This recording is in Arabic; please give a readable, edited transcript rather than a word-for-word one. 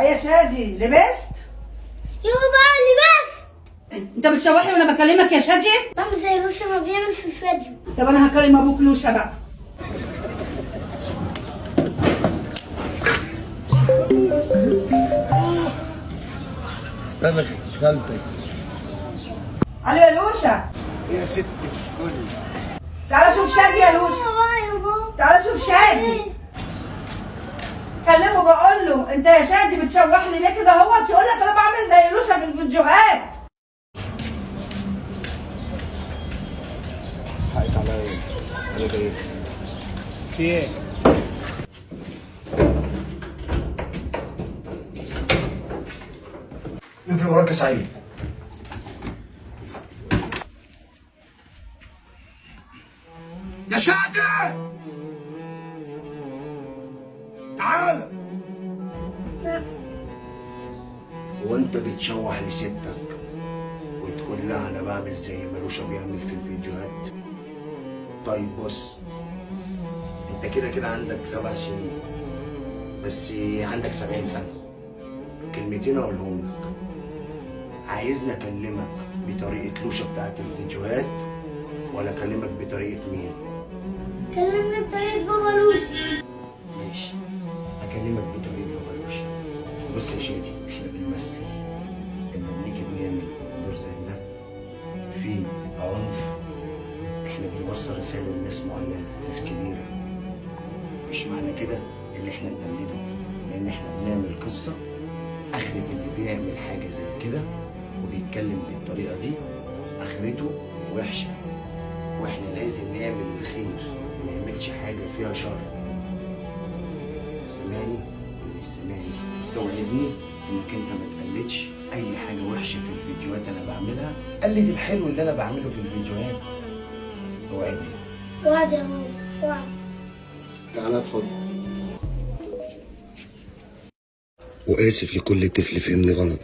يا شادي لبست؟ يابا بقى لبست. انت بتشوحني وانا بكلمك يا شادي؟ ماما زي روشا ما بيعمل في الفيديو. طب انا هكلم ابوك لوشا بقى. استنى خالتك. الو يا لوشا. يا ست الكل. تعالى شوف شادي يا لوشا. تعالى شوف شادي. كلمه بقول له انت يا شادي بتشوحني ليه كده اهوت؟ يقول لك انا بعمل زي لوشا في الفيديوهات. حقك عليا. انا جاي. في ايه؟ ينفع وراك يا سعيد. يا شادي تعال. هو انت بتشوح لستك وتقول لها انا بعمل زي ما روشا بيعمل في الفيديوهات؟ طيب بص، انت كده كده عندك 7 سنين بس عندك 70 سنة. كلمتين اقولهم لك. عايزني اكلمك بطريقة لوشا بتاعت الفيديوهات ولا اكلمك بطريقة مين؟ كلمني بطريقة بابا لوشي. ماشي، هكلمك بطريقة بابا لوشا. بص يا شادي، احنا بنمثل. لما بنيجي بنعمل دور زي ده في عنف، احنا بنوصل رسالة لناس معينة، ناس كبيرة. مش معنى كده اللي احنا نقلده، لان احنا بنعمل قصة. اخرة اللي بيعمل حاجة زي كده وبيتكلم بالطريقة دي اخرته وحشة، واحنا لازم نعمل الخير، ما نعملش حاجة فيها شر. سامعني ولا مش سامعني؟ توعدني انك انت ما تقلدش اي حاجة وحشة في الفيديوهات انا بعملها، قلد الحلو اللي انا بعمله في الفيديوهات. توعدني. وعد يا ماما وعد. تعالى ادخل. وآسف لكل طفل فهمني غلط.